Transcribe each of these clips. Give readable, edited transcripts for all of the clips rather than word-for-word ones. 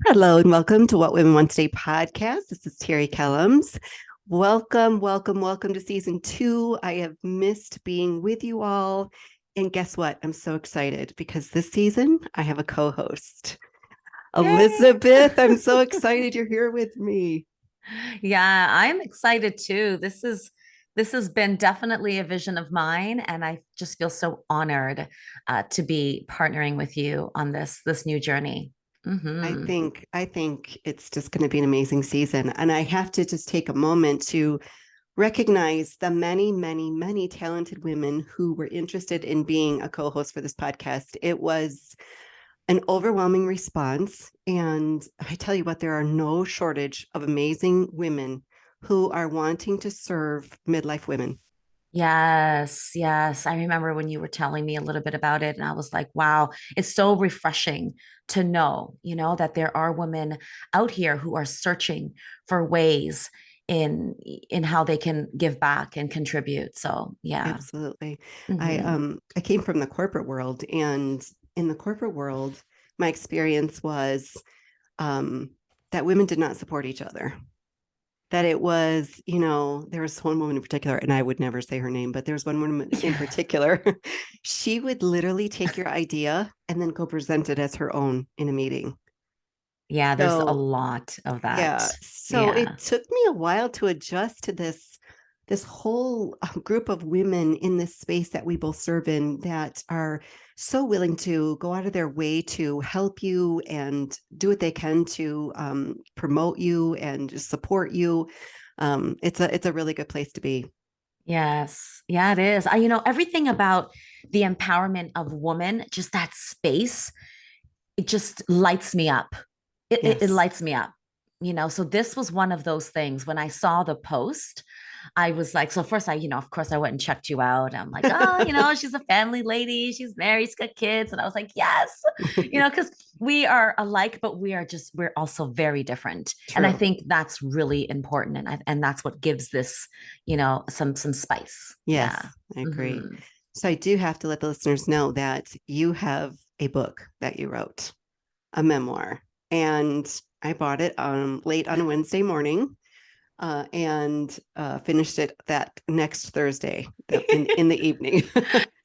Hello and welcome to What Women Want Today podcast. This is Terri Kellums. Welcome to season 2. I have missed being with you all. And guess what? I'm so excited because this season I have a co-host. Yay. Elizabeth, I'm so excited you're here with me. Yeah, I'm excited too. This has been definitely a vision of mine, and I just feel so honored to be partnering with you on this new journey. I Hmm. think I think it's just going to be an amazing season. And I have to just take a moment to recognize the many talented women who were interested in being a co-host for this podcast. It was an overwhelming response. And I tell you what, there are no shortage of amazing women who are wanting to serve midlife women. Yes, yes. I remember when you were telling me a little bit about it, and I was like, wow, it's so refreshing to know, that there are women out here who are searching for ways in how they can give back and contribute. So, yeah. Absolutely. I Hmm. um I came from the corporate world, and in the corporate world, my experience was um that women did not support each other. That it was, there was one woman in particular, and I would never say her name, but there was one woman in Yeah. particular. She would literally take your idea and then go present it as her own in a meeting. Yeah, there's a So, lot of yeah. that. So Yeah. it took me a while to adjust to this whole group of women in this space that we both serve in that are so willing to go out of their way to help you and do what they can to promote you and just support you. It's a really good place to be. Yes. Yeah, it is. Everything about the empowerment of women, just that space, it just lights me up. It Yes. lights me up. So this was one of those things when I saw the post. I was like, so first of course I went and checked you out. I'm like, oh, she's a family lady. She's married, she's got kids. And I was like, yes, because we are alike, but we're also very different. And I True. think that's really important. And that's what gives this, some spice. Yeah. Yes, I agree. Hmm. So I do have to let the listeners know that you have a book that you wrote, a memoir, and I bought it late on a Wednesday morning and finished it that next Thursday in the evening.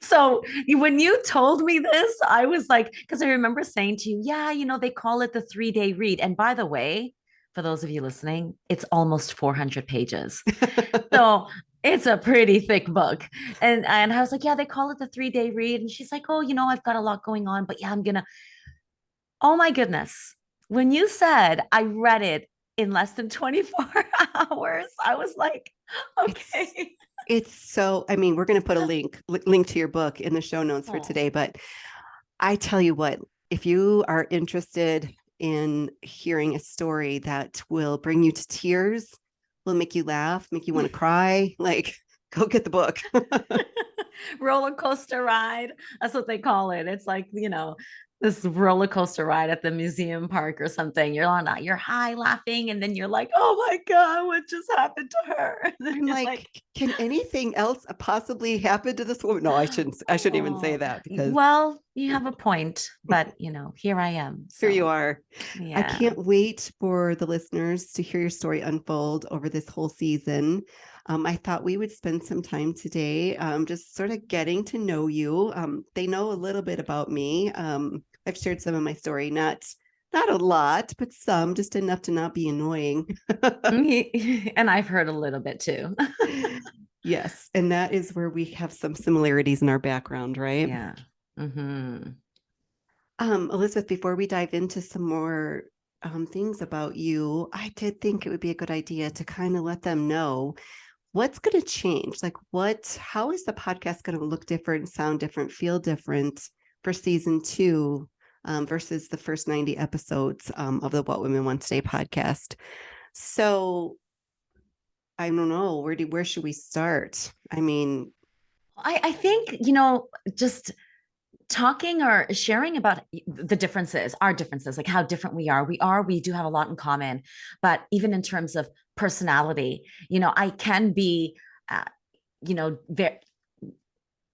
So when you told me this, I was like, because I remember saying to you, yeah, they call it the 3-day read. And by the way, for those of you listening, it's almost 400 pages. So it's a pretty thick book. And I was like, yeah, they call it the 3-day read. And she's like, oh, I've got a lot going on, but yeah, oh my goodness. When you said I read it in less than 24 hours, I was like, it's okay. it's so, I mean, we're going to put a link to your book in the show notes for Oh. today, but I tell you what, if you are interested in hearing a story that will bring you to tears, will make you laugh, make you want to cry, like go get the book. Roller coaster ride. That's what they call it. It's like, this roller coaster ride at the museum park or something. You're on that, you're high laughing, and then you're like, oh my God, what just happened to her? And then I'm you're like, like, can anything else possibly happen to this woman? No, I shouldn't even say oh, that because well, you have a point, but here I am. here you So are. I yeah. can't wait for the listeners to hear your story unfold over this whole season. I thought we would spend some time today just sort of getting to know you. They know a little bit about me. I've shared some of my story, not a lot, but some, just enough to not be annoying. And I've heard a little bit too. Yes, and that is where we have some similarities in our background, right? Yeah. Hmm. Elizabeth, before we dive into some more things about you, I did think it would be a good idea to kind of let them know what's going to change. Like, how is the podcast going to look different, sound different, feel different for season 2 versus the first 90 episodes of the What Women Want Today podcast? So, I don't know, where should we start? I mean, I think, just talking or sharing about the differences, our differences, like how different we do have a lot in common, but even in terms of personality, I can be, uh, very,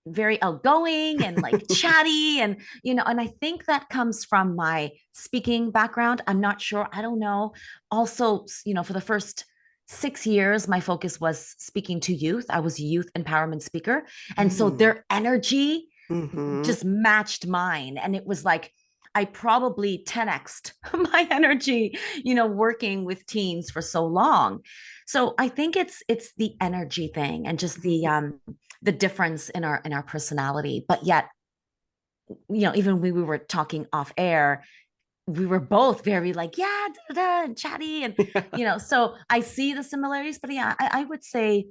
very outgoing and like chatty, and and I think that comes from my speaking background. I'm not sure, I don't know. Also, for the first 6 years my focus was speaking to youth. I was a youth empowerment speaker, and so Mm. their energy Hmm. just matched mine, and it was like I probably 10x'd my energy, working with teens for so long. So I think it's the energy thing, and just the difference in our personality. But yet, even when we were talking off air, we were both very like, yeah, da, da, and chatty, and so I see the similarities. But yeah, I would say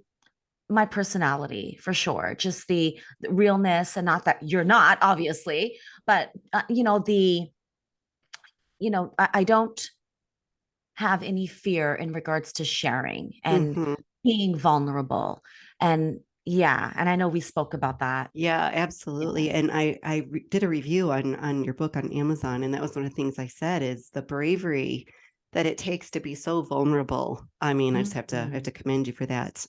my personality for sure, just the realness, and not that you're not, obviously, but I don't have any fear in regards to sharing and Hmm. being vulnerable. And yeah, and I know we spoke about that. Yeah, Yeah. absolutely. And did a review on your book on Amazon, and that was one of the things I said is the bravery that it takes to be so vulnerable. I mean, I just have to Mhm. commend you for that.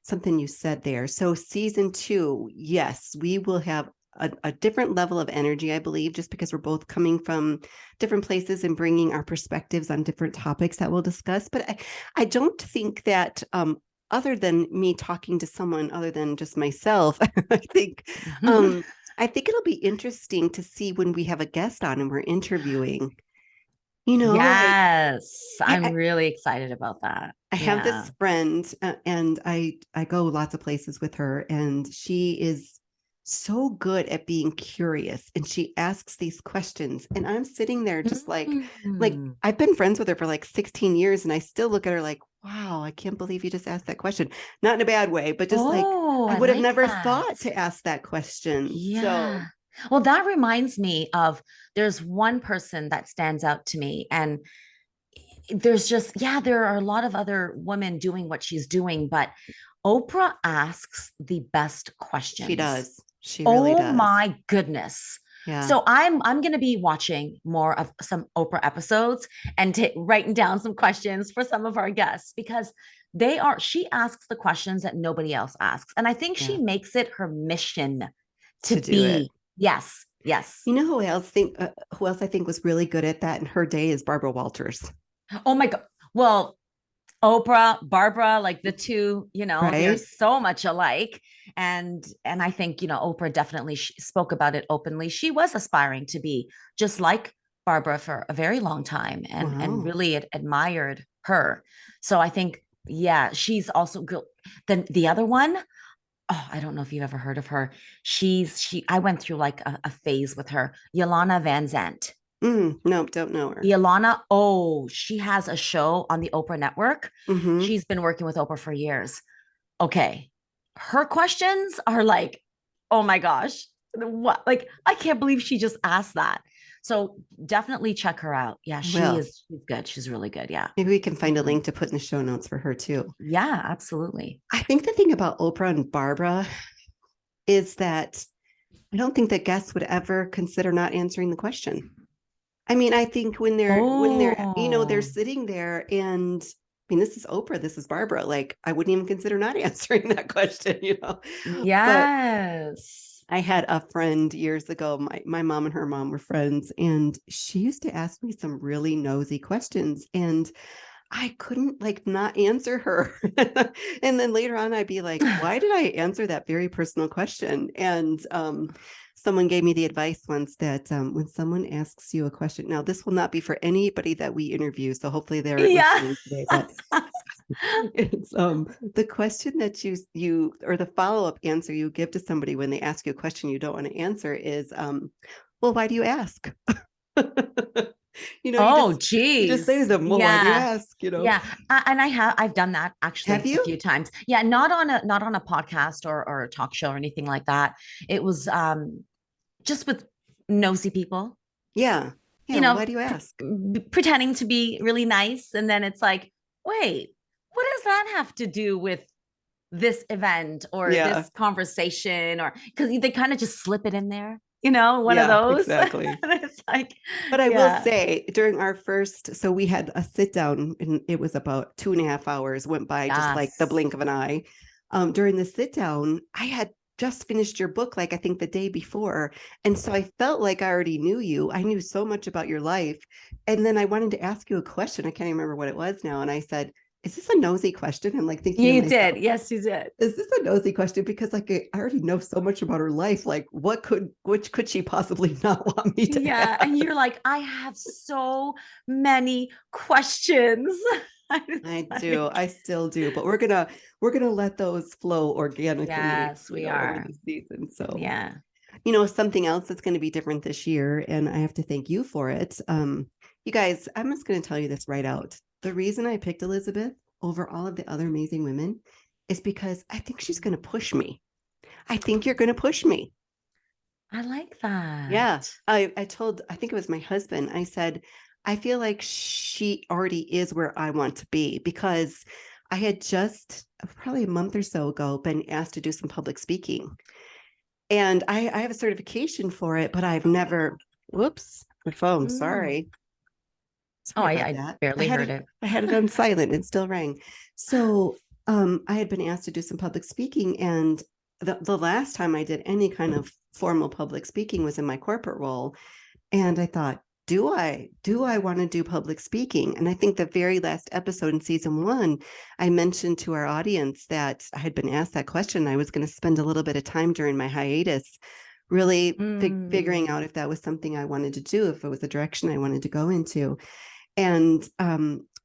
Something you said there. So season 2, yes, we will have a different level of energy, I believe, just because we're both coming from different places and bringing our perspectives on different topics that we'll discuss. But I don't think that other than me talking to someone other than just myself, I think um, I think it'll be interesting to see when we have a guest on and we're interviewing. Like Yes, I'm I, really excited about that. I have Yeah. this friend, and I go lots of places with her, and she is so good at being curious, and she asks these questions, and I'm sitting there just like Mm. I've been friends with her for like 16 years, and I still look at her like, wow, I can't believe you just asked that question. Not in a bad way, but just like Oh, I I would have like never that. thought to ask that question. So Yeah. Well, that reminds me of, there's one person that stands out to me, and there's just, yeah, there are a lot of other women doing what she's doing, but Oprah asks the best she questions. does. She really Oh does. my goodness. Yeah. So I'm going to be watching more of some Oprah episodes and writing down some questions for some of our guests, because she asks the questions that nobody else asks. And I think she Yeah. makes it her mission to To do it. be. Yes, yes. Who else I think was really good at that in her day is Barbara Walters, Oh my God. Well, Oprah, Barbara, like the two, they're right? so much alike. And I think, Oprah definitely spoke about it openly. She was aspiring to be just like Barbara for a very long time, and Wow. really admired her. So I think, yeah, she's also good. Then the other one, oh, I don't know if you've ever heard of her. I went through like a phase with her, Yolanda Van Zandt. Nope, don't know her. Ilana, oh, she has a show on the Oprah Network. Hmm. She's been working with Oprah for years. Okay. Her questions are like, oh my gosh, what? Like, I can't believe she just asked that. So definitely check her out. Yeah, I will. she's good. She's really good. Yeah. Maybe we can find a Mhm. link to put in the show notes for her too. Yeah, absolutely. I think the thing about Oprah and Barbara is that I don't think that guests would ever consider not answering the question. I mean, I think when they're Oh, sitting there and I mean, this is Oprah, this is Barbara. Like, I wouldn't even consider not answering that question. But yes. I had a friend years ago. My mom and her mom were friends, and she used to ask me some really nosy questions, and I couldn't like not answer her. And then later on, I'd be like, why did I answer that very personal question? And someone gave me the advice once that when someone asks you a question, now this will not be for anybody that we interview, so hopefully they're Yeah. listening today, but it's the question that you or the follow-up answer you give to somebody when they ask you a question you don't want to answer is well, why do you ask? You Oh, just say to geez. them, well, why do you Yeah. ask? Yeah. And I've done that Have actually a you? few times. Yeah, not on a podcast or a talk show or anything like that. It was just with nosy people, Yeah. Yeah. you Well, know, why do you ask? pretending to be really nice, and then it's like, wait, what does that have to do with this event or Yeah. this conversation? Or because they kind of just slip it in there, one of Yeah, those. And exactly. it's like, But I will yeah. say during our first, so we had a sit down and it was about 2.5 hours went by just like the Yes. blink of an eye. During the sit down, I had just finished your book, like I think the day before. And so I felt like I already knew you. I knew so much about your life. And then I wanted to ask you a question. I can't remember what it was now. And I said, is this a nosy question? I'm like thinking to You did. myself, Yes, you did. is this a nosy question? Because like I already know so much about her life. Like which could she possibly not want me to Yeah. And ask? you're like, I have so many questions. I do. Like, I still do. But we're gonna let those flow organically, yes, we over are. the season. So, Yeah. something else that's going to be different this year, and I have to thank you for it. You guys, I'm just going to tell you this right out. The reason I picked Elizabeth over all of the other amazing women is because I think she's going to push me. I think you're going to push me. I like that. Yeah. I think it was my husband. I said, I feel like she already is where I want to be because I had just probably a month or so ago been asked to do some public speaking. And I have a certification for it, but I've never, whoops, my phone, Mm. sorry. Oh, Sorry about I that. barely heard it. I had it on silent. It still rang. So I had been asked to do some public speaking, and the last time I did any kind of formal public speaking was in my corporate role. And I thought, do I want to do public speaking? And I think the very last episode in season 1, I mentioned to our audience that I had been asked that question. I was going to spend a little bit of time during my hiatus really figuring Mm. out if that was something I wanted to do, if it was a direction I wanted to go into. And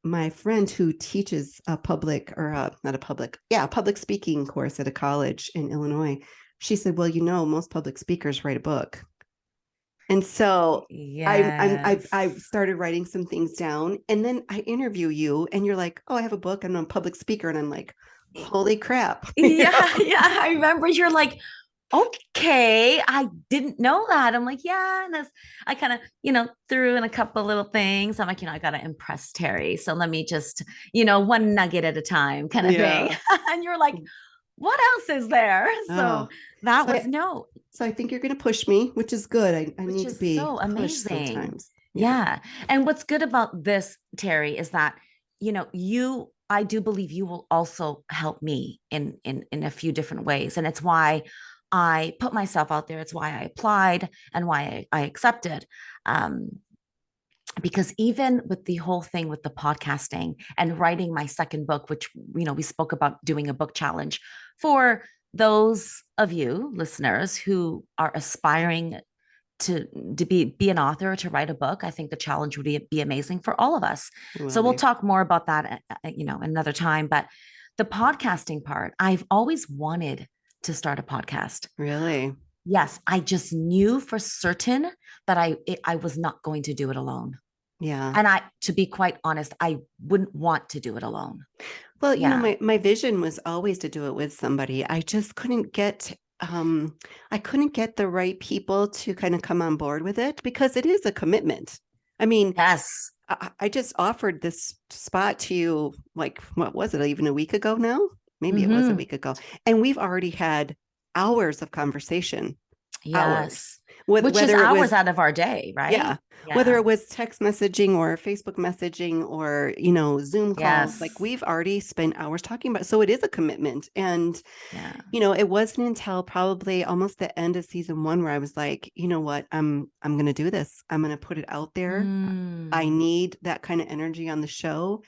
my friend who teaches a public or not a public, yeah, a public speaking course at a college in Illinois, she said, well, most public speakers write a book. And so I Yes. started writing some things down, and then I interview you, and you're like, "Oh, I have a book, and I'm a public speaker," and I'm like, "Holy crap!" Yeah, yeah. I remember you're like, okay, I didn't know that. I'm like, yeah. And I kind of, threw in a couple little things. I'm like, I got to impress Terri. So let me just, one nugget at a time kind of thing. Yeah. And you're like, what else is there? So Oh, that so was I, no, so I think you're going to push me, which is good. I which need to is be so pushed amazing. sometimes. Yeah. Yeah. And what's good about this, Terri, is that, I do believe you will also help me in a few different ways. And it's why I put myself out there. It's why I applied and why I accepted. Because even with the whole thing with the podcasting and writing my second book, which, we spoke about doing a book challenge for those of you listeners who are aspiring to be an author, to write a book. I think the challenge would be amazing for all of us. It will So we'll be. talk more about that another time. But the podcasting part, I've always wanted to start a podcast. Really? Yes, I just knew for certain that I was not going to do it alone. Yeah. And to be quite honest, I wouldn't want to do it alone. Well, Yeah. my vision was always to do it with somebody. I just couldn't get the right people to kind of come on board with it because it is a commitment. I mean, Yes. I just offered this spot to you, like, what was it, even a week ago now? Maybe it was a Mm-hmm. week ago. And we've already had hours of conversation, hours. Yes. Whether, Which is whether it hours was out of our day, right? yeah. Whether Yeah. it was text messaging or Facebook messaging or, Zoom calls, like Yes. we've already spent hours talking about. So it is a commitment. And, Yeah. it wasn't until probably almost the end of season 1 where I was like, you know what, I'm going to do this. I'm going to put it out there. I Mm. need that kind of energy on the show.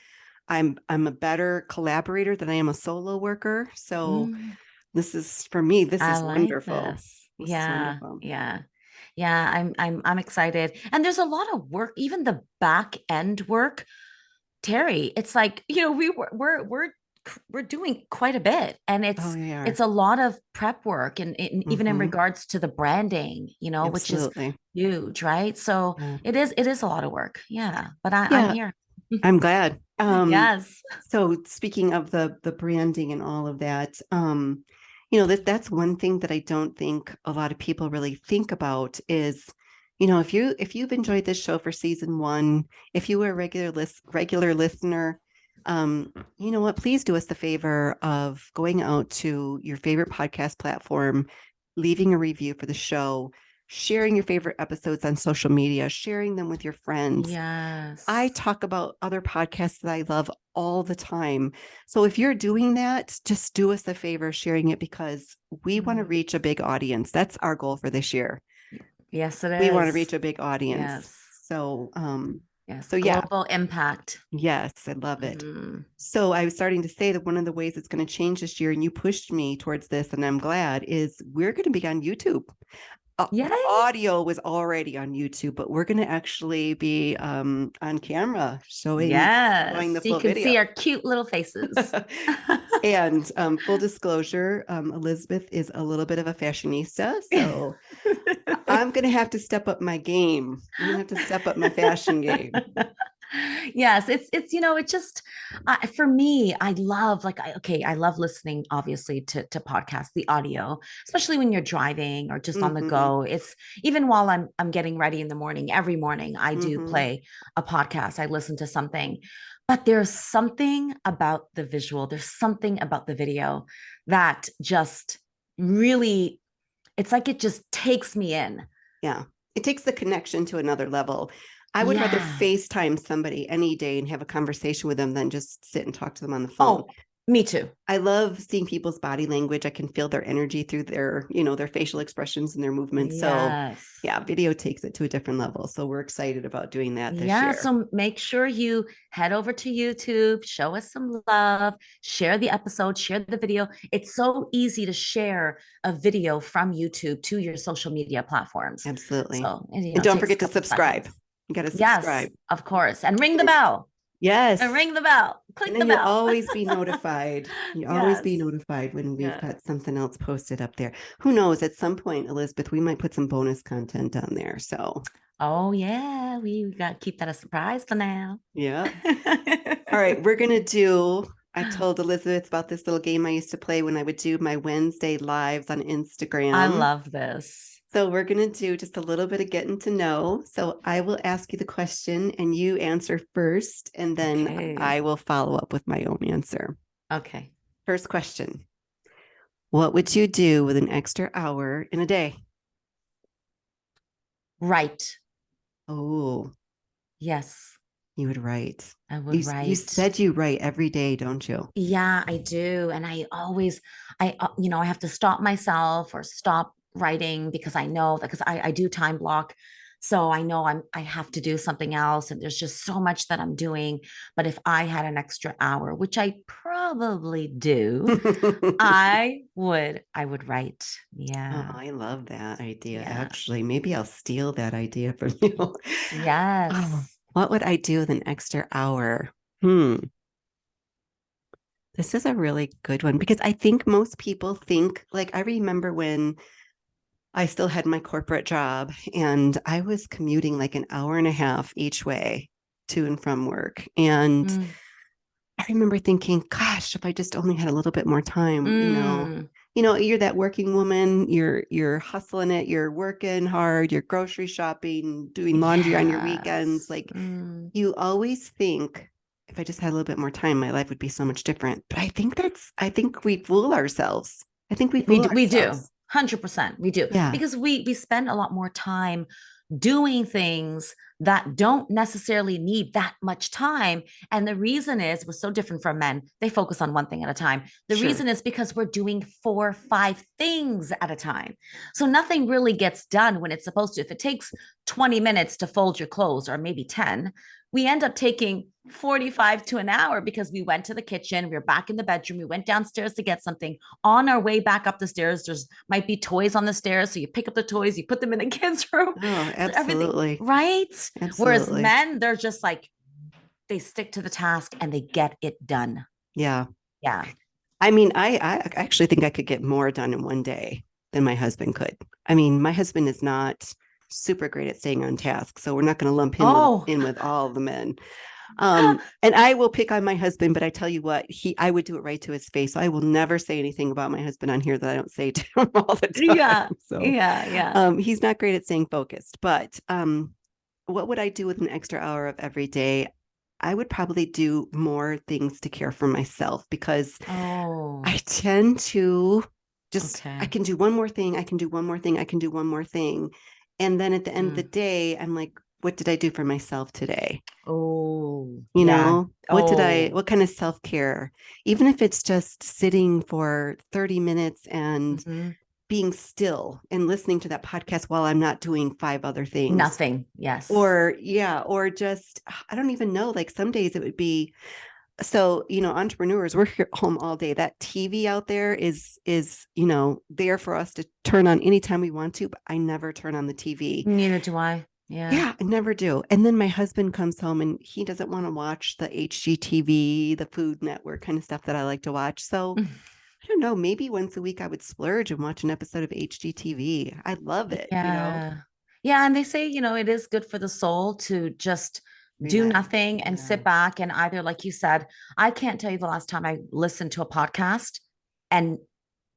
I'm a better collaborator than I am a solo worker. So Mm. this is for me, this I is like wonderful. this. This is Yeah. wonderful. Yeah. Yeah. I'm excited. And there's a lot of work, even the back end work. Terri, it's like, we're doing quite a bit. And Oh, it's they it's are. a lot of prep work and even in Hmm. regards to the branding, which is Absolutely. huge, right? So Yeah. it is a lot of work. Yeah. But I'm Yeah, here. I'm glad. Yes. So speaking of the branding and all of that, that's one thing that I don't think a lot of people really think about is, if you've enjoyed this show for season 1, if you were a regular listener, you know what, please do us the favor of going out to your favorite podcast platform, leaving a review for the show, sharing your favorite episodes on social media, sharing them with your friends. I Yes. talk about other podcasts that I love all the time. So if you're doing that, just do us a favor sharing it, because we want to reach a big audience. That's our goal for this year. Yes, it We want to is. reach a big audience. Yes. So, Yes. yeah, Global impact. yes, I love it. Mhm. So I was starting to say that one of the ways it's going to change this year, and you pushed me towards this, and I'm glad, is we're going to be on YouTube. The Yay. audio was already on YouTube, but we're going to actually be on camera showing Yes. the You full can video. see our cute little faces. And full disclosure, Elizabeth is a little bit of a fashionista, so I'm going to have to step up my game. I'm going to have to step up my fashion game. Yes, it's it just for me, I love I love listening obviously to podcasts, the audio, especially when you're driving or just on the Mm-hmm. go. It's even while I'm getting ready in the morning, every morning I do Mm-hmm. play a podcast. I listen to something. But there's something about the visual, there's something about the video that just really, it's like it just takes me in. Yeah. It takes the connection to another level. I would rather Yeah. FaceTime somebody any day and have a conversation with them than just sit and talk to them on the phone. Oh, me too. I love seeing people's body language. I can feel their energy through their, their facial expressions and their movements. So Yes. yeah, video takes it to a different level. So we're excited about doing that this Yeah. year. So make sure you head over to YouTube, show us some love, share the episode, share the video. It's so easy to share a video from YouTube to your social media platforms. Absolutely. So, and don't it takes forget a to couple subscribe. seconds. You got to Yes, subscribe. of course. And ring the bell. Yes. And ring the bell. And Click then the you'll bell. always be notified. You always be Yes. notified when we've Yes. got something else posted up there. Who knows? At some point, Elizabeth, we might put some bonus content on there. So, Oh yeah, we got to keep that a surprise for now. yeah. All right, we're gonna do. I told Elizabeth about this little game I used to play when I would do my Wednesday lives on Instagram. I love this. So we're going to do just a little bit of getting to know. So I will ask you the question and you answer first, and then Okay. I will follow up with my own answer. Okay. First question. What would you do with an extra hour in a day? Write. Oh, Yes, you would write. I would You write. said you write every day, don't you? Yeah, I do. And I have to stop myself or stop writing because I know that because I do time block. So I know I have to do something else. And there's just so much that I'm doing. But if I had an extra hour, which I probably do, I would write. Oh, Yeah. I love that idea. Yeah. Actually, maybe I'll steal that idea from you. Oh, Yes. what would I do with an extra hour? Hmm. This is a really good one, because I think most people think, like, I remember when I still had my corporate job and I was commuting like an hour and a half each way to and from work. And Mm. I remember thinking, gosh, if I just only had a little bit more time, Mm. you're that working woman, you're hustling it, you're working hard, you're grocery shopping, doing laundry on your weekends. Yes. Like, Mm. you always think, if I just had a little bit more time, my life would be so much different. But I think we fool ourselves. I think we fool We do. ourselves. 100%. We do. Yeah. Because we spend a lot more time doing things that don't necessarily need that much time. And the reason is we're so different from men. They focus on one thing at a time. The Sure. reason is because we're doing 4, 5 things at a time. So nothing really gets done when it's supposed to. If it takes 20 minutes to fold your clothes or maybe 10, we end up taking 45 to an hour because we went to the kitchen, we were back in the bedroom, we went downstairs to get something. On our way back up the stairs, there's might be toys on the stairs. So you pick up the toys, you put them in the kids' room. Oh, So everything, absolutely. right? Whereas Absolutely. men, they're just like, they stick to the task and they get it done. Yeah. Yeah. I mean, I actually think I could get more done in one day than my husband could. I mean, my husband is not super great at staying on task, so we're not going to lump him in with all the men. And I will pick on my husband, but I tell you what, I would do it right to his face. So I will never say anything about my husband on here that I don't say to him all the time. Yeah. So Yeah. he's not great at staying focused. But what would I do with an extra hour of every day? I would probably do more things to care for myself, because I tend to just, I can do one more thing. I can do one more thing. I can do one more thing. And then at the end of the day, I'm like, what did I do for myself today? Oh, You yeah. know, Oh, what kind of self-care, even if it's just sitting for 30 minutes and mhm. being still and listening to that podcast while I'm not doing five other things. Nothing. Yes. Or, yeah, or just, I don't even know. Like some days it would be, so, entrepreneurs, we're here home all day. That TV out there is there for us to turn on anytime we want to, but I never turn on the TV. Neither do I. Yeah. Yeah, I never do. And then my husband comes home and he doesn't want to watch the HGTV, the Food Network kind of stuff that I like to watch. So I don't know, maybe once a week I would splurge and watch an episode of HGTV. I love it. Yeah. Yeah. And they say, it is good for the soul to just do Relax. nothing and Yeah. sit back. And either, like you said, I can't tell you the last time I listened to a podcast and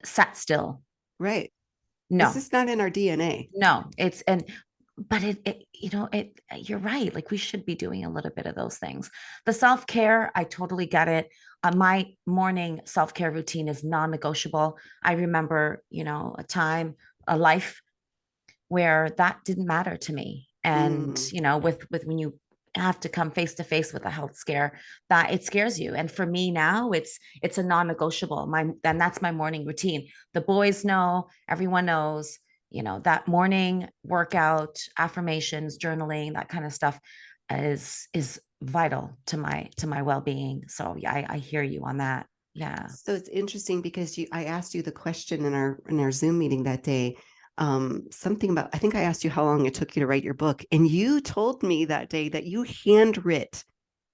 sat still. Right. It's No, just not in our DNA. no, but you're right. Like we should be doing a little bit of those things. The self-care, I totally get it. My morning self-care routine is non-negotiable. I remember, a life where that didn't matter to me. And, Mm, with when you have to come face to face with a health scare, that it scares you. And for me now, it's a non-negotiable. And that's my morning routine. The boys know, everyone knows, that morning workout, affirmations, journaling, that kind of stuff is vital to my well-being. So yeah, I hear you on that. Yeah. so it's interesting because I asked you the question in our Zoom meeting that day. Something about, I think I asked you how long it took you to write your book, and you told me that day that you hand wrote,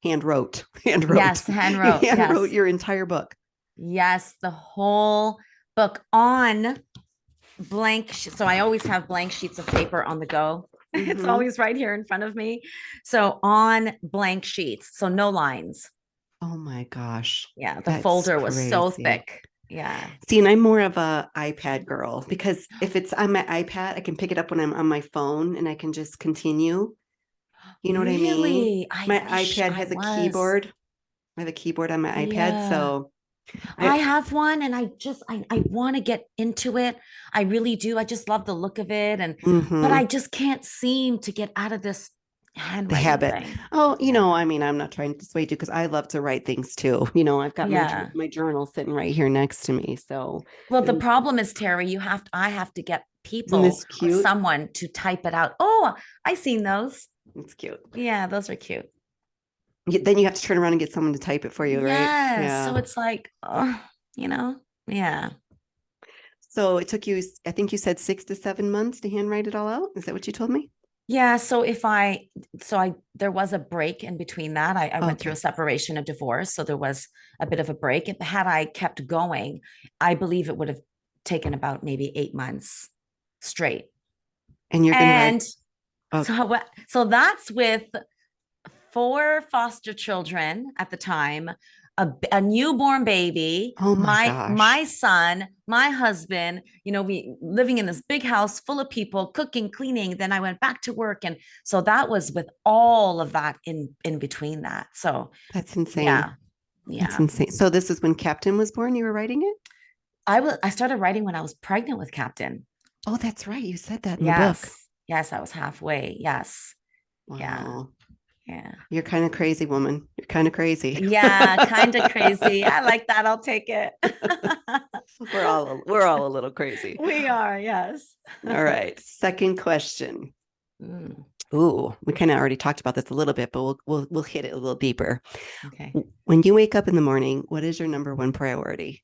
Yes, hand you wrote. hand wrote Yes. your entire book. Yes, the whole book on blank. So I always have blank sheets of paper on the go. It's Mm-hmm. always right here in front of me. So on blank sheets, so no lines. Oh my gosh, Yeah, the that's folder was so crazy. thick. Yeah. See, and I'm more of a iPad girl because if it's on my iPad, I can pick it up when I'm on my phone and I can just continue. You know what I mean? Really? I My wish iPad I has a was. keyboard. I have a keyboard on my iPad, Yeah. so I I have one and I want to get into it. I really do. I just love the look of it but I mhm, just can't seem to get out of this the handwriting habit. thing. Oh, Yeah. I mean, I'm not trying to dissuade you because I love to write things too. I've got my Yeah. my journal sitting right here next to me. So, Well, the and problem is, Terry, I have to get isn't people this or cute? someone to type it out. Oh, I seen those. It's cute. Yeah, those are cute. Then you have to turn around and get someone to type it for you, right? Yes. Yeah. So it's like, oh, yeah. So it took you, I think you said 6 to 7 months to handwrite it all out. Is that what you told me? Yeah. There was a break in between that. I went through a Okay. separation, a divorce. So there was a bit of a break. Had I kept going, I believe it would have taken about maybe 8 months straight. And you're going to write, And oh, so that's with four foster children at the time, a newborn baby, oh my my gosh. son, my husband, we living in this big house full of people, cooking, cleaning. Then I went back to work. And so that was with all of that in between that. So That's insane. yeah, That's yeah. insane. So this is when Captain was born. You were writing it? I started writing when I was pregnant with Captain. Oh, that's right. You said that in the book. Yes. Yes, I was halfway. Yes. Yeah. Wow. Yeah. You're kind of crazy, woman. You're kind of crazy. Yeah, kind of crazy. I like that. I'll take it. we're all a little crazy. We are, yes. All right. Second question. Mm, Ooh, we kind of already talked about this a little bit, but we'll hit it a little deeper. okay. When you wake up in the morning, what is your number one priority?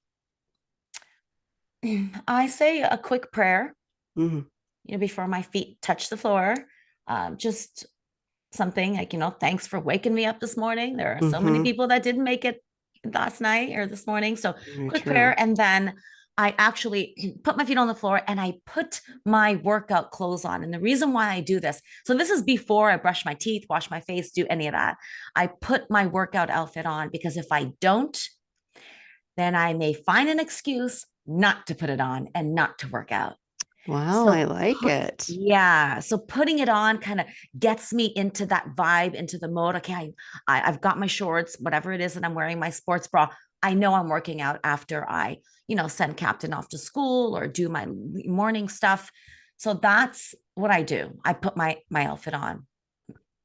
I say a quick prayer, Mhm. before my feet touch the floor. Just something like, thanks for waking me up this morning. There are so many Mhm. people that didn't make it last night or this morning. So Very quick prayer. true. And then I actually put my feet on the floor and I put my workout clothes on. And the reason why I do this, so this is before I brush my teeth, wash my face, do any of that. I put my workout outfit on because if I don't, then I may find an excuse not to put it on and not to work out. Wow, So I like it. yeah, so putting it on kind of gets me into that vibe, into the mode. Okay, I've got my shorts, whatever it is that I'm wearing, my sports bra. I know I'm working out after I, send Captain off to school or do my morning stuff. So that's what I do. I put my outfit on.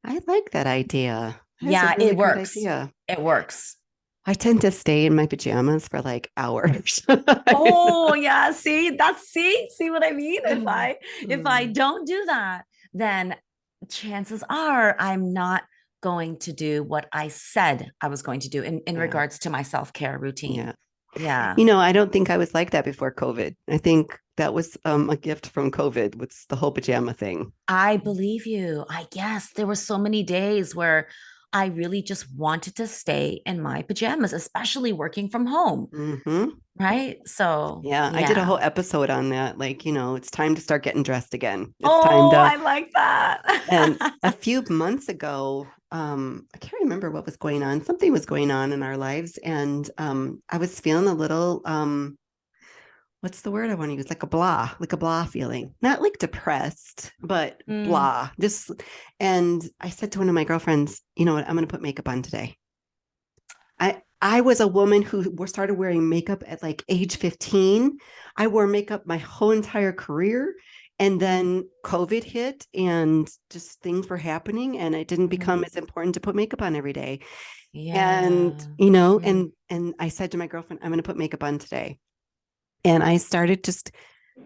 I like that idea. That's a Yeah, really it great works. idea. It works. I tend to stay in my pajamas for like hours. Oh yeah, see what I mean? If I Mm, don't do that, then chances are I'm not going to do what I said I was going to do in yeah, regards to my self-care routine. yeah. Yeah. You know, I don't think I was like that before COVID. I think that was a gift from COVID with the whole pajama thing. I believe you. I guess there were so many days where I really just wanted to stay in my pajamas, especially working from home, Hmm. right? So, Yeah, I did a yeah. whole episode on that. Like, it's time to start getting dressed again. It's time Oh, to, I like and that. a few months ago, I can't remember what was going on. Something was going on in our lives, and I was feeling a little, what's the word I want to use? Like a blah feeling. Not like depressed, but Mm, blah. Just, and I said to one of my girlfriends, you know what? I'm going to put makeup on today. I was a woman who started wearing makeup at like age 15. I wore makeup my whole entire career. And mm, then COVID hit and just things were happening and it didn't become mm. as important to put makeup on every day. And, Yeah. Mm. and I said to my girlfriend, I'm going to put makeup on today. And I started just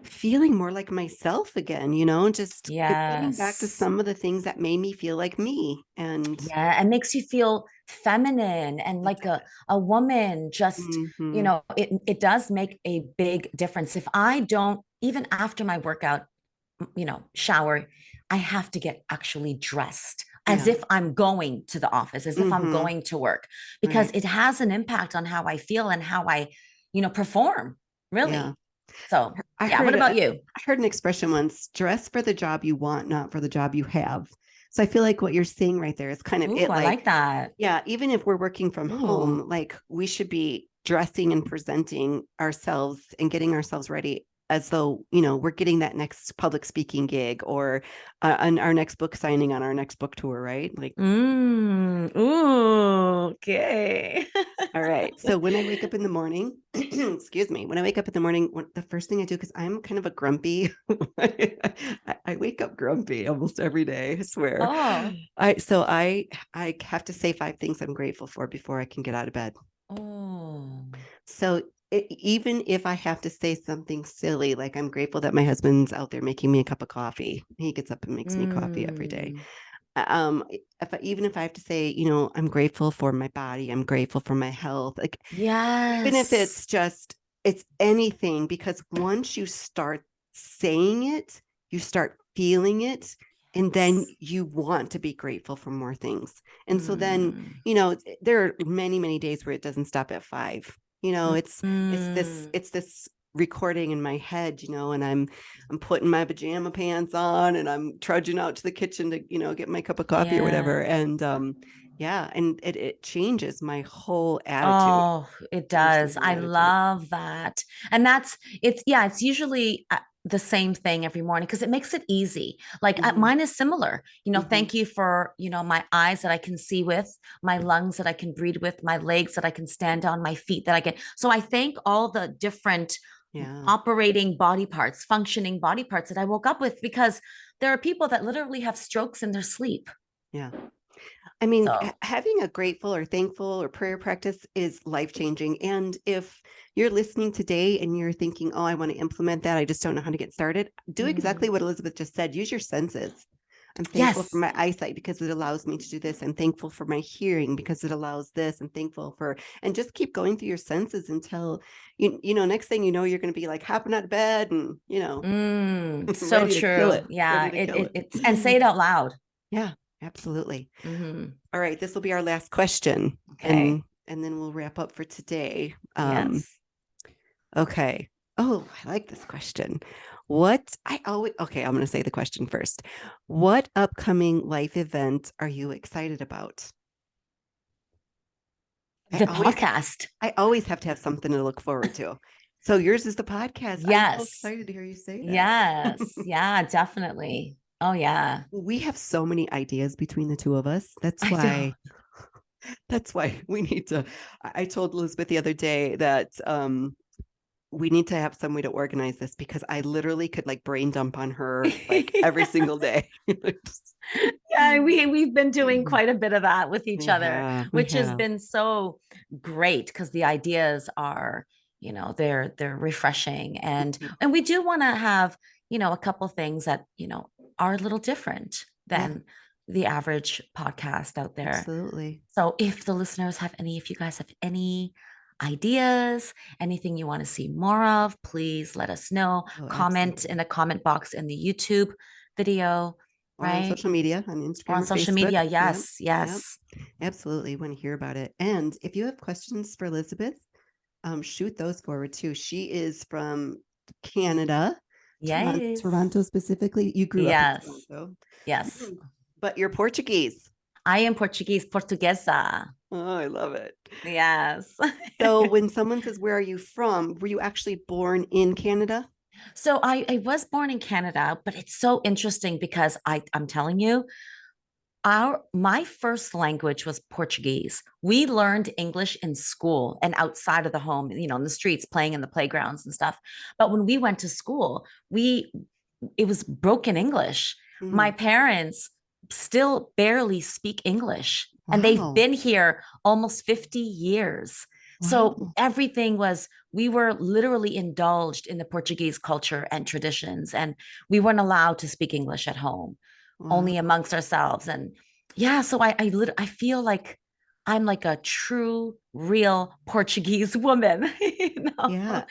feeling more like myself again, just getting back to Yes. some of the things that made me feel like me. And Yeah, it makes you feel feminine and it like a woman. Just, does. Hmm. it does make a big difference. If I don't, even after my workout, shower, I have to get actually dressed as Yeah. if I'm going to the office, as if I'm Hmm. going to work, because Right. it has an impact on how I feel and how I, perform, Yeah. really. So, I yeah. What heard about you? I heard an expression once, dress for the job you want, not for the job you have. So I feel like what you're saying right there is kind of Ooh, it I like, like that. yeah, even if we're working from Ooh, home, like we should be dressing and presenting ourselves and getting ourselves ready as though, we're getting that next public speaking gig or on our next book signing on our next book tour, right? Like, ooh, okay. all right. So when I wake up in the morning, excuse me, when I wake up in the morning, the first thing I do, because I'm kind of a grumpy, I wake up grumpy almost every day, I swear. Oh, I have to say 5 things I'm grateful for before I can get out of bed. oh, So even if I have to say something silly, like I'm grateful that my husband's out there making me a cup of coffee. He gets up and makes me coffee every day. mm, Even if I have to say, I'm grateful for my body, I'm grateful for my health, like even if yes. it's anything, because once you start saying it, you start feeling it, and then Yes. you want to be grateful for more things. And so then, Mm, there are many, many days where it doesn't stop at 5. mm, It's this recording in my head, and I'm putting my pajama pants on and I'm trudging out to the kitchen to, get my cup of coffee or yeah. whatever. And yeah, and it changes my whole attitude. Oh, it Changes my does. whole I attitude. love that. And it's usually the same thing every morning because it makes it easy. Like Hmm. mine is similar. Hmm. Thank you for, my eyes that I can see with, my lungs that I can breathe with, my legs that I can stand on, my feet that I can. So I thank all the different Yeah. operating body parts, functioning body parts that I woke up with because there are people that literally have strokes in their sleep. Yeah. I mean, So, having a grateful or thankful or prayer practice is life changing. And if you're listening today and you're thinking, oh, I want to implement that, I just don't know how to get started, do exactly mm, what Elizabeth just said. Use your senses. I'm thankful for yes. my eyesight because it allows me to do this. I'm thankful for my hearing because it allows this. I'm thankful for, and just keep going through your senses until next thing you know, you're going to be like hopping out of bed and, So ready to kill true. it, Yeah. ready to kill It's and say it it. out loud. Yeah, absolutely. Hmm. All right, this will be our last question, Okay. and then we'll wrap up for today. Yes. Okay. Oh, I like this question. What I always okay, I'm going to say the question first. What upcoming life event are you excited about? I The always podcast. I always have to have something to look forward to. So yours is the podcast. I'm so Yes. excited to hear you say that. Yes. Yeah, definitely. Oh yeah. We have so many ideas between the two of us. That's I know. why we need to. I told Elizabeth the other day that we need to have some way to organize this because I literally could like brain dump on her like every single day. Yeah, we've been doing quite a bit of that with each other, We which has have. been so great because the ideas are, they're refreshing, and we do want to have, a couple things that, are a little different Yeah, than the average podcast out there. absolutely. So if you guys have any ideas, anything you want to see more of, please let us know. Oh, Comment in absolutely. the comment box in the YouTube video, Or on right? social media, on Or Instagram on or social Facebook. media. Yep. Yes, Yep. yes. Absolutely. Want to hear about it. And if you have questions for Elizabeth, shoot those forward too. She is from Canada, Yes. Toronto specifically. You grew up in Yes. Toronto, Yes. but you're Portuguese. I am Portuguese, Portuguesa. Oh, I love it. Yes. So when someone says, "Where are you from?" Were you actually born in Canada? So I was born in Canada, but it's so interesting because I'm telling you, my first language was Portuguese. We learned English in school and outside of the home, in the streets, playing in the playgrounds and stuff. But when we went to school, it was broken English. My Mm, parents still barely speak English, and they've wow. been here almost 50 years. So Wow. we were literally indulged in the Portuguese culture and traditions, and we weren't allowed to speak English at home, only Wow. amongst ourselves. And yeah, so I feel like I'm like a true, real Portuguese woman, Yeah.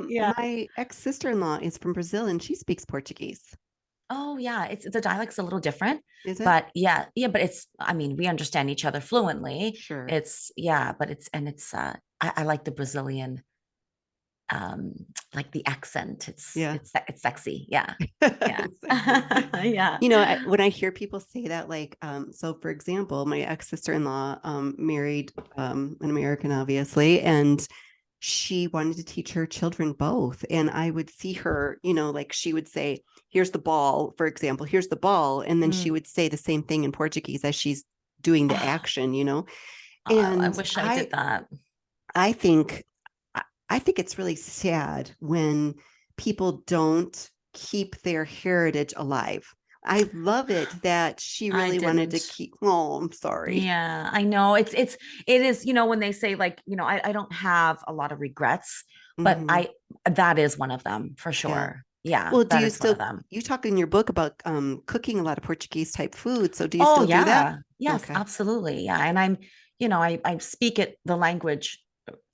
Yeah. My ex-sister-in-law is from Brazil and she speaks Portuguese. Oh yeah, it's the dialect's a little different, Is it? but yeah, but I mean, we understand each other fluently. Sure. It's yeah, but I like the Brazilian, um like the accent. Yeah. It's sexy. Yeah. Yeah. It's sexy. Yeah. When I hear people say that, like, so for example, my ex-sister-in-law married an American, obviously, and she wanted to teach her children both. And I would see her, like she would say, "Here's the ball," for example, "Here's the ball." And then she Mm. would say the same thing in Portuguese as she's doing the Oh, action. I And wish I did that. I think I think it's really sad when people don't keep their heritage alive. I love it that she I really wanted to didn't. keep. Oh, I'm sorry. Yeah, I know. It is, when they say, like, I don't have a lot of regrets, but Hmm. that is one of them for Yeah. sure. Yeah, Well, do that you is one of still them. you talk in your book about cooking a lot of Portuguese type food? So do you Oh still do that? yeah. Yes, Okay. absolutely. Yeah. And I speak the language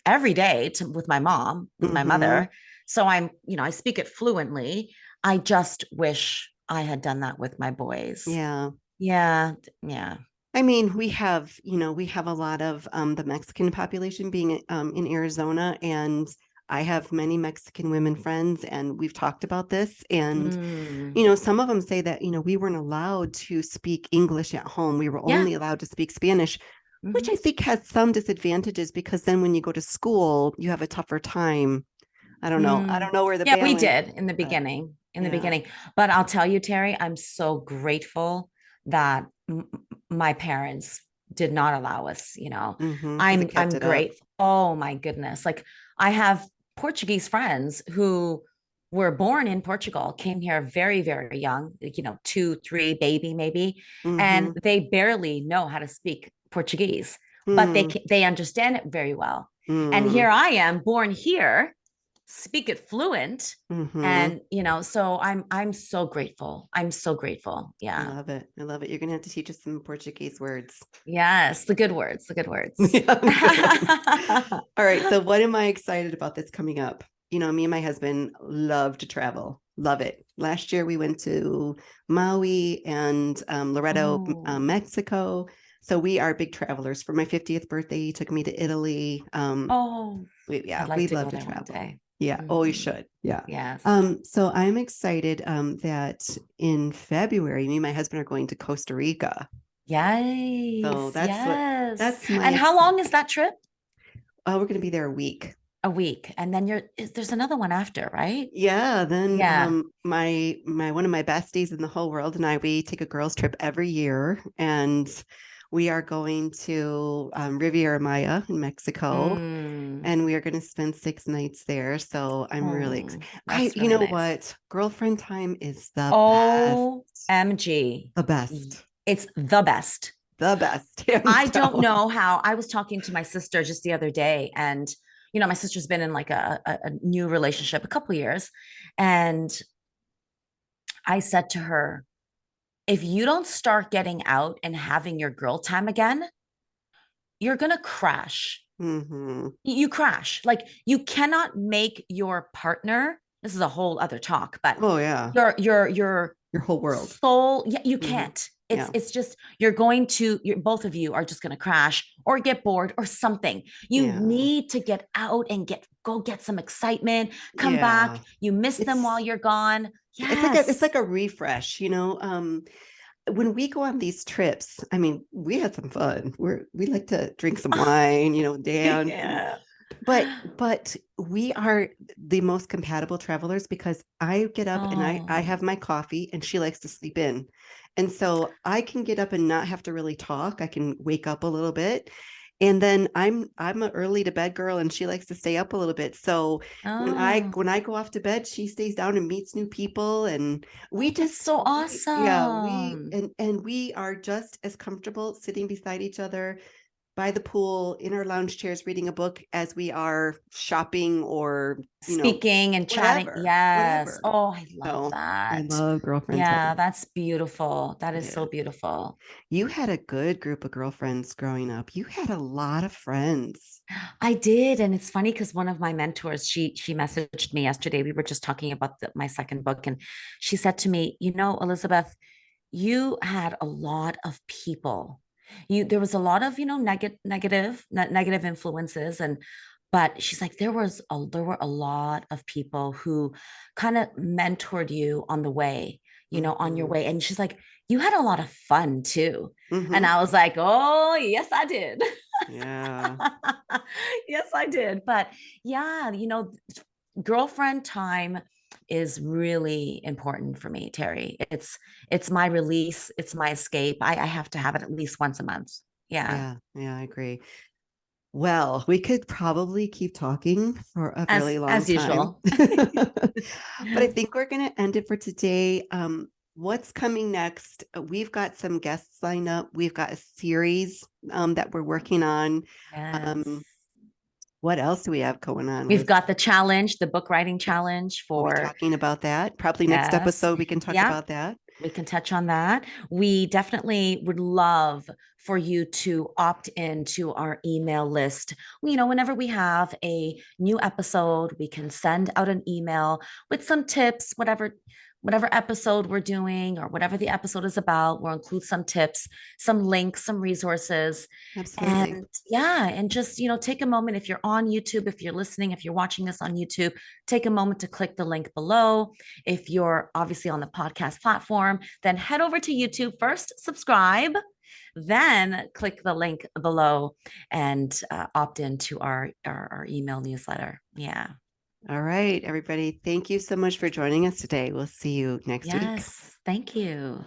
every day with my mom, with my Hmm. mother. So I speak it fluently. I just wish I had done that with my boys. Yeah. Yeah. Yeah. I mean, we have a lot of the Mexican population being in Arizona, and I have many Mexican women friends, and we've talked about this. And, Mm. some of them say that, we weren't allowed to speak English at home. We were Yeah. only allowed to speak Spanish, which Mhm. I think has some disadvantages because then when you go to school, you have a tougher time. I don't know. I Mm. don't know where the Yeah, we balance, did in the but beginning. In the yeah. beginning. But I'll tell you, Terry, I'm so grateful that my parents did not allow us, Because it kept I'm it up. grateful. Oh my goodness. Like, I have Portuguese friends who were born in Portugal, came here very, very young, like, 2, 3, baby maybe, and Mm-hmm. they barely know how to speak Portuguese, but Mm-hmm. they understand it very well. And Mm-hmm. here I am, born here, speak it fluent, Mm-hmm. and so I'm so grateful. I'm so grateful. I Yeah. love it. I love it. You're gonna have to teach us some Portuguese words. Yes, the good words, the good words. Yeah, good ones. All right. So what am I excited about that's coming up? Me and my husband love to travel. Love it. Last year we went to Maui and Loreto, Oh, Mexico. So we are big travelers. For my 50th birthday, he took me to Italy. oh, Yeah, I'd like we to love go to there one travel. day. Yeah, always Mhm. should. Yeah. Yes. So I'm excited that in February, me and my husband are going to Costa Rica. So Yes, yes. that's my And how long is that trip? we're going to be there a week. A week. And then there's another one after, right? Yeah, then Yeah. my one of my besties in the whole world and I, we take a girls trip every year, and we are going to Riviera Maya in Mexico, Mm. and we are going to spend 6 nights there. So I'm really Oh, excited. that's You really know nice. what? Girlfriend time is the best. OMG. The best. It's the best. The best. Hands I don't down. know how. I was talking to my sister just the other day, and my sister's been in like a new relationship a couple years. And I said to her, if you don't start getting out and having your girl time again, you're going to crash. Mm-hmm. You crash. Like you cannot make your partner, this is a whole other talk, but Oh yeah. your Your whole world. soul, yeah, you Mm-hmm. can't. Yeah. It's just both of you are just going to crash or get bored or something. You Yeah. need to get out and go get some excitement, come back. Yeah. You miss them while It's you're gone. it's Yes. like a refresh, when we go on these trips, I mean, we had some fun. We like to drink some wine, dance, Yeah. but we are the most compatible travelers because I get up and I Oh, have my coffee and she likes to sleep in. And so I can get up and not have to really talk. I can wake up a little bit. And then I'm an early to bed girl and she likes to stay up a little bit. So when I oh, go off to bed, she stays down and meets new people, and we that's just so we awesome. and we are just as comfortable sitting beside each other by the pool in our lounge chairs reading a book as we are shopping or Speaking and chatting. Yes. whatever. Oh, I love So I that. love girlfriend Yeah, time. that's beautiful. That It is so is. beautiful. You had a good group of girlfriends growing up. You had a lot of friends. I did, and it's funny because one of my mentors, she messaged me yesterday. We were just talking about my second book, and she said to me, Elizabeth, you had a lot of people. There was a lot of negative influences, but she's like there were a lot of people who kind of mentored you on the way, on your Mm-hmm. way, and she's like you had a lot of fun too, and Mm-hmm. I was like, oh yes, I did. Yeah. Yes, I did. But yeah, girlfriend time is really important for me, Terri. It's my release, it's my escape. I have to have it at least once a month. Yeah. Yeah. Yeah, I agree. Well, we could probably keep talking for a really long As time. usual. But I think we're going to end it for today. What's coming next? We've got some guests lined up. We've got a series that we're working on. Yes. Um, what else do we have going on, We've Liz? got the challenge, the book writing challenge We'll be for, talking about that. Probably next yes. episode, we can talk Yeah, about that. we can touch on that. We definitely would love for you to opt into our email list. Whenever we have a new episode, we can send out an email with some tips, whatever episode we're doing or whatever the episode is about. We'll include some tips, some links, some resources. Absolutely. And yeah, and just, take a moment if you're on YouTube, if you're listening, if you're watching this on YouTube, take a moment to click the link below. If you're obviously on the podcast platform, then head over to YouTube first, subscribe, then click the link below and opt into our email newsletter. Yeah. All right, everybody. Thank you so much for joining us today. We'll see you next week. Yes. Thank you.